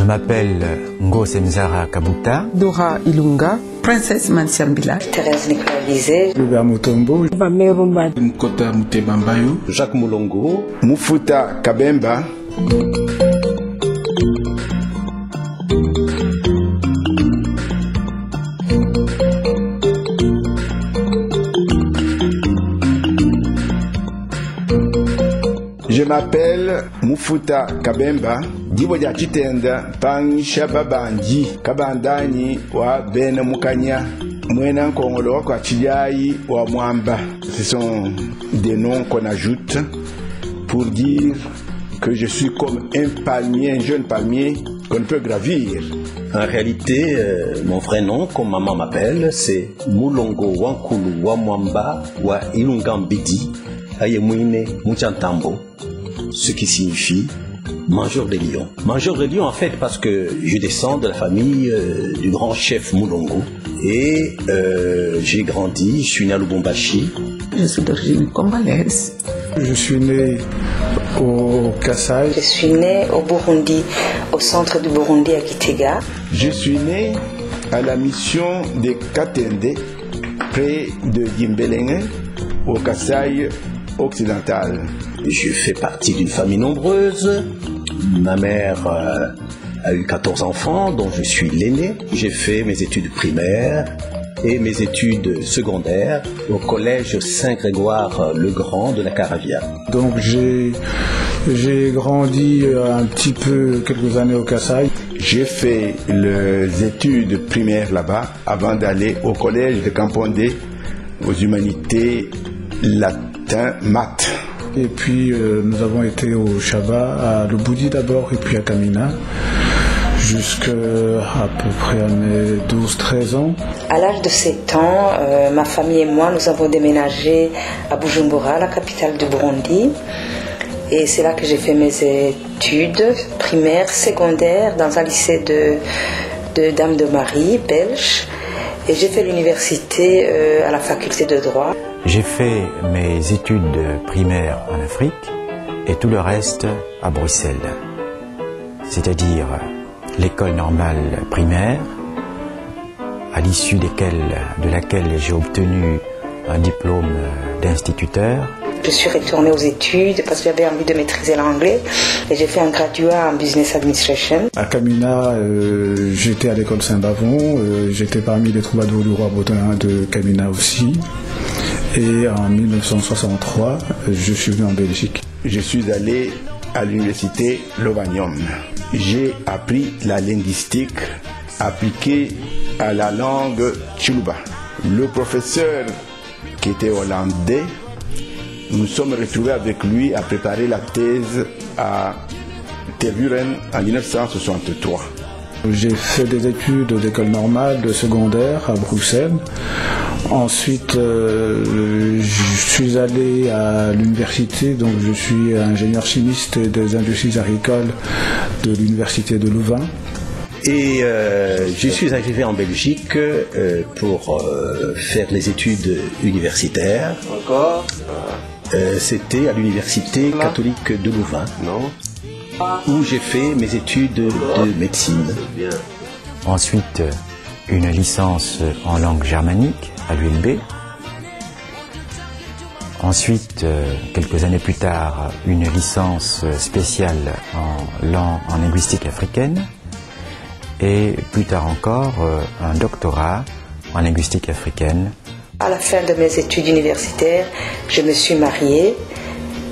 Je m'appelle Ngosemzara Kabuta. Dora Ilunga. Princesse Mansiambila. Thérèse Nicolas Lisée. Hubert Mutombo. Mkota Mutebambayo. Jacques Moulongo. Mufuta Kabemba. Je m'appelle Mufuta Kabemba. Diboja Chitenda Pangsha Babanji Kabandani wa Ben Mukanya Mwena Kongolo kwa Chiliaï wa Mwamba. Ce sont des noms qu'on ajoute pour dire que je suis comme un palmier, un jeune palmier qu'on peut gravir. En réalité, mon vrai nom, comme maman m'appelle, c'est Mulongo Wankulu Wamwamba Wa Ilungambidi Ayemwine Muchantambo, ce qui signifie mangeur de lions. Mangeur de lions en fait parce que je descends de la famille du grand chef Mulongo et j'ai grandi, je suis né à Lubumbashi. Je suis d'origine congolaise. Je suis né au Kasaï. Je suis né au Burundi, au centre du Burundi à Gitega. Je suis né à la mission de Katende, près de Gimbelenge, au Kasaï occidental. Je fais partie d'une famille nombreuse. Ma mère a eu 14 enfants, dont je suis l'aîné. J'ai fait mes études primaires et mes études secondaires au collège Saint-Grégoire-le-Grand de la Caravia. Donc j'ai grandi un petit peu quelques années au Kasaï. J'ai fait les études primaires là-bas avant d'aller au collège de Kampondé aux humanités latin maths. Et puis nous avons été au Chaba, à Lubudi d'abord et puis à Kamina, jusqu'à peu près à mes 12-13 ans. À l'âge de 7 ans, ma famille et moi, nous avons déménagé à Bujumbura, la capitale du Burundi. Et c'est là que j'ai fait mes études primaires, secondaires, dans un lycée de Dame de Marie, belge. Et j'ai fait l'université à la faculté de droit. J'ai fait mes études primaires en Afrique et tout le reste à Bruxelles. C'est-à-dire l'école normale primaire, à l'issue de laquelle j'ai obtenu un diplôme d'instituteur. Je suis retournée aux études parce que j'avais envie de maîtriser l'anglais et j'ai fait un graduat en business administration. À Kamina, j'étais à l'école Saint-Bavon, j'étais parmi les troubadours du roi breton de Kamina aussi. Et en 1963, je suis venu en Belgique. Je suis allé à l'université Lovanium. J'ai appris la linguistique appliquée à la langue Tchouba. Le professeur qui était hollandais, nous sommes retrouvés avec lui à préparer la thèse à Tervuren en 1963. J'ai fait des études d'école normale, de secondaire à Bruxelles. Ensuite, je suis allé à l'université, donc je suis ingénieur chimiste des industries agricoles de l'université de Louvain. Et je suis arrivé en Belgique pour faire les études universitaires. Encore C'était à l'université catholique de Louvain, où j'ai fait mes études de médecine. Ensuite, une licence en langue germanique à l'ULB. Ensuite, quelques années plus tard, une licence spéciale en linguistique africaine. Et plus tard encore, un doctorat en linguistique africaine. À la fin de mes études universitaires, je me suis mariée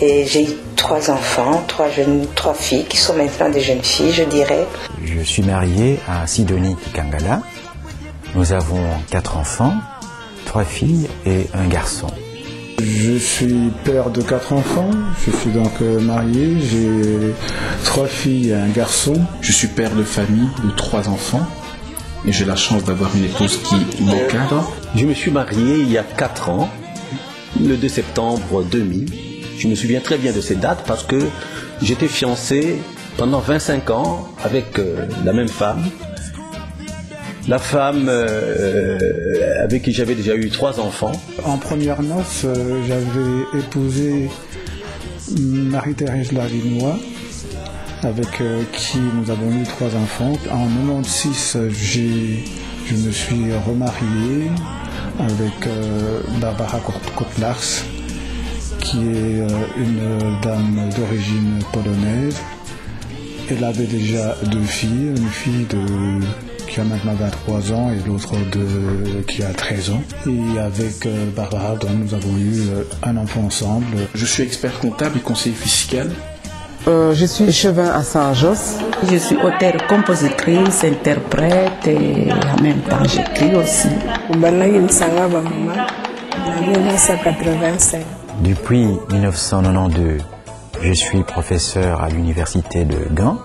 et j'ai eu 3 enfants, 3 filles qui sont maintenant des jeunes filles, je dirais. Je suis marié à Sidonie Kikangala. Nous avons 4 enfants, 3 filles et un garçon. Je suis père de 4 enfants, je suis donc marié, j'ai 3 filles et un garçon. Je suis père de famille de 3 enfants et j'ai la chance d'avoir une épouse qui m'encadre. Je me suis marié il y a 4 ans, le 2 septembre 2000. Je me souviens très bien de cette date parce que j'étais fiancé pendant 25 ans avec la même femme. La femme avec qui j'avais déjà eu 3 enfants. En première noce, j'avais épousé Marie-Thérèse Lavinois, avec qui nous avons eu 3 enfants. En 1996, je me suis remarié avec Barbara Kotlars, qui est une dame d'origine polonaise. Elle avait déjà 2 filles, une fille qui a maintenant 23 ans et l'autre qui a 13 ans. Et avec Barbara, donc, nous avons eu un enfant ensemble. Je suis expert comptable et conseiller fiscal. Je suis échevin à Saint-Josse. Je suis auteure, compositrice, interprète et en même temps j'écris aussi. Depuis 1992, je suis professeur à l'université de Gand,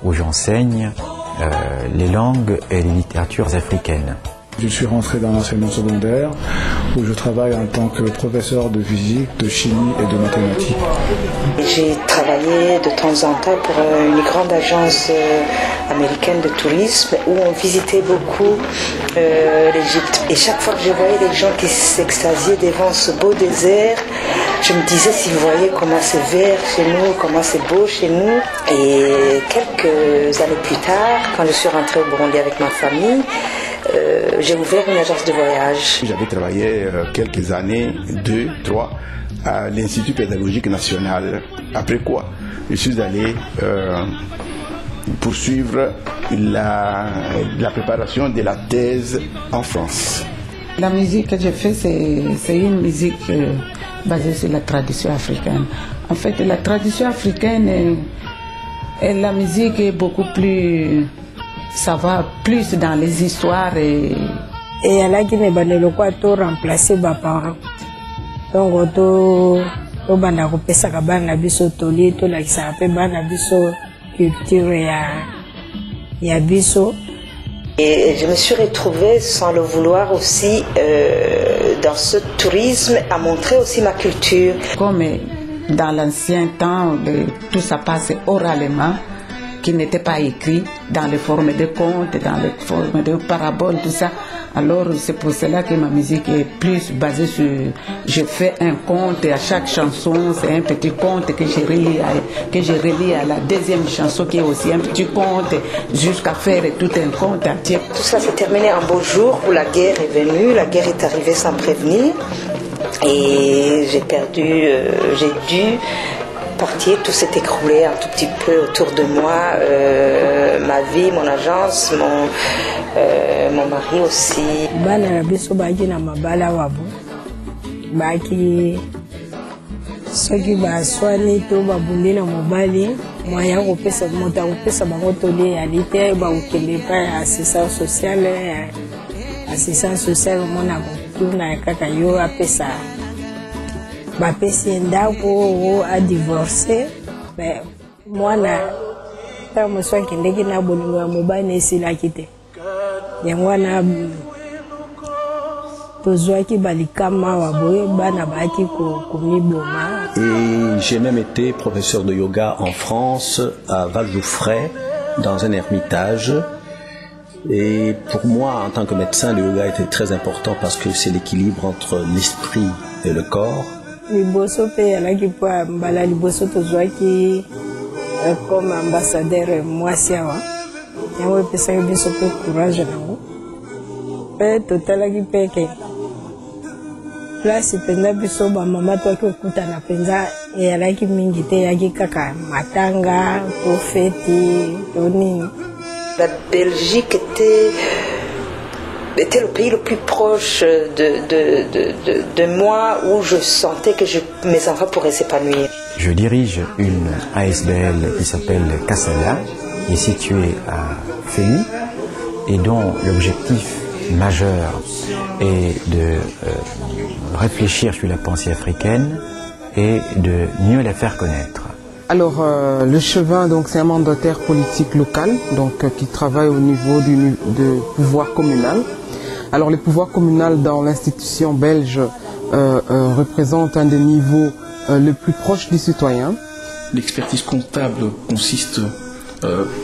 où j'enseigne les langues et les littératures africaines. Je suis rentré dans l'enseignement secondaire où je travaille en tant que professeur de physique, de chimie et de mathématiques. J'ai travaillé de temps en temps pour une grande agence américaine de tourisme où on visitait beaucoup l'Égypte. Et chaque fois que je voyais les gens qui s'extasiaient devant ce beau désert, je me disais, si vous voyez comment c'est vert chez nous, comment c'est beau chez nous. Et quelques années plus tard, quand je suis rentrée au Burundi avec ma famille, j'ai ouvert une agence de voyage. J'avais travaillé quelques années, 2, 3, à l'Institut pédagogique national. Après quoi, je suis allé poursuivre la préparation de la thèse en France. La musique que je fais, c'est une musique basée sur la tradition africaine. En fait, la tradition africaine, la musique est beaucoup plus... Ça va plus dans les histoires et là qui n'est pas le quoi to remplacer mes parents. Donc to banda ko pesa ka bana biso toli to la kisa pe bana biso culture ya biso. Et je me suis retrouvée sans le vouloir aussi dans ce tourisme à montrer aussi ma culture. Comme dans l'ancien temps, tout ça passait oralement, qui n'était pas écrit dans les formes de contes, dans les formes de paraboles, tout ça. Alors c'est pour cela que ma musique est plus basée sur... Je fais un conte et à chaque chanson, c'est un petit conte que je relie à la deuxième chanson qui est aussi un petit conte, jusqu'à faire tout un conte entier. Tout ça s'est terminé un beau jour où la guerre est venue, la guerre est arrivée sans prévenir. Et j'ai dû partir, tout s'est écroulé un tout petit peu autour de moi, ma vie, mon agence, mon mari aussi. Bana biso baki na mabala wabo baki soki baswani to babundi na mobali moya kopesa moto akopesa bango toli ya lite bakokende epai ya assistance sociale omona kotuna kaka yo apesa bapesi ndako adivorce mwana ntango mosu akendeki na bolingo ya mobali esilaki te yango wana tozwaki balikama wa boye bana baki komiboma. Et j'ai même été professeur de yoga en France, à Val-Jouffray, dans un ermitage. Et pour moi, en tant que médecin, le yoga était très important parce que c'est l'équilibre entre l'esprit et le corps. Liboso pe alaki po mbala liboso tozwaki comme ambassadeur mwasi awa yango epesaki biso pe courage nango mpe totalaki mpe ke place mpenza biso bamama toaki okutana mpenza eyalaki mingi te eyaki kaka matanga to feti to nini. La Belgique était le pays le plus proche de moi où je sentais que mes enfants pourraient s'épanouir. Je dirige une ASBL qui s'appelle Kassala, qui est située à Fény et dont l'objectif majeur est de réfléchir sur la pensée africaine et de mieux la faire connaître. Alors, le Chevin, donc, c'est un mandataire politique local, donc, qui travaille au niveau du pouvoir communal. Alors, le pouvoir communal dans l'institution belge représente un des niveaux le plus proche du citoyen. L'expertise comptable consiste,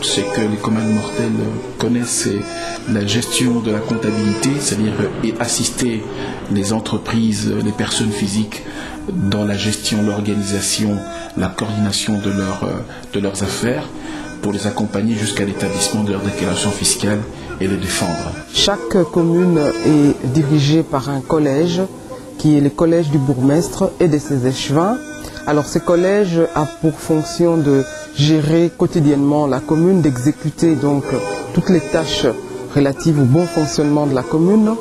c'est que les communs mortels connaissent, c'est la gestion de la comptabilité, c'est-à-dire assister les entreprises, les personnes physiques dans la gestion, l'organisation, la coordination de leurs affaires, pour les accompagner jusqu'à l'établissement de leur déclaration fiscale et les défendre. Chaque commune est dirigée par un collège, qui est le collège du bourgmestre et de ses échevins. Alors ce collège a pour fonction de gérer quotidiennement la commune, d'exécuter donc toutes les tâches relatives au bon fonctionnement de la commune.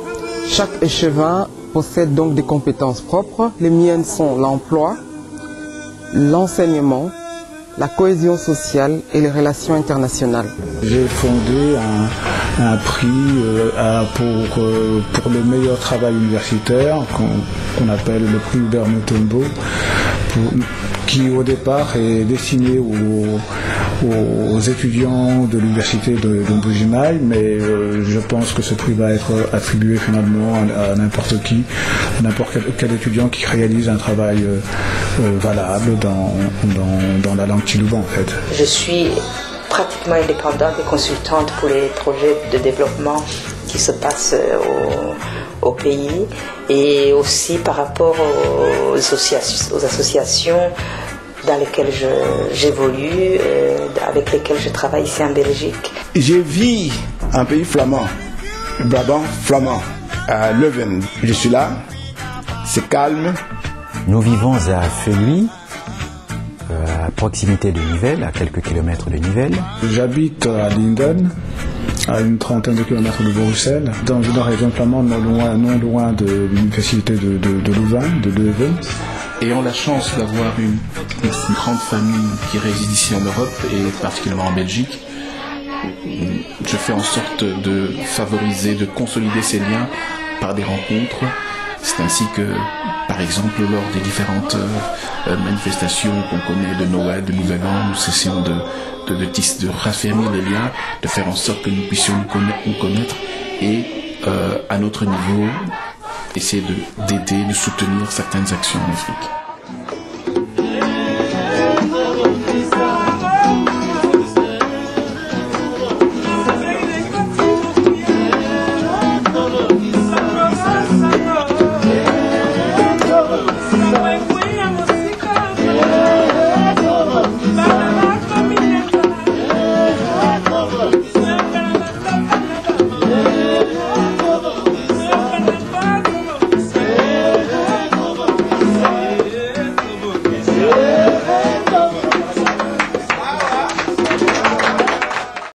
Chaque échevin possède donc des compétences propres. Les miennes sont l'emploi, l'enseignement, la cohésion sociale et les relations internationales. J'ai fondé un prix pour le meilleur travail universitaire qu'on appelle le prix Hubert Mutombo, qui au départ est destiné aux étudiants de l'université de Mbuji-Mayi, mais je pense que ce prix va être attribué finalement à n'importe quel étudiant qui réalise un travail valable dans la langue Chiluba en fait. Je suis pratiquement indépendante et consultante pour les projets de développement qui se passent au pays, et aussi par rapport aux associations dans lesquelles j'évolue, avec lesquelles je travaille ici en Belgique. Je vis en pays flamand, Brabant flamand, à Leuven. Je suis là, c'est calme. Nous vivons à Feluy, à proximité de Nivelles, à quelques kilomètres de Nivelles. J'habite à Linden, à une trentaine de kilomètres de Bruxelles, dans une région flamande non loin de l'université de Louvain, de Leuven. Ayant la chance d'avoir une grande famille qui réside ici en Europe et particulièrement en Belgique, je fais en sorte de favoriser, de consolider ces liens par des rencontres. C'est ainsi que, par exemple, lors des différentes manifestations qu'on connaît de Noël, de Nouvel An, nous cessons de raffermir les liens, de faire en sorte que nous puissions nous connaître et, à notre niveau, essayer d'aider, de soutenir certaines actions en Afrique.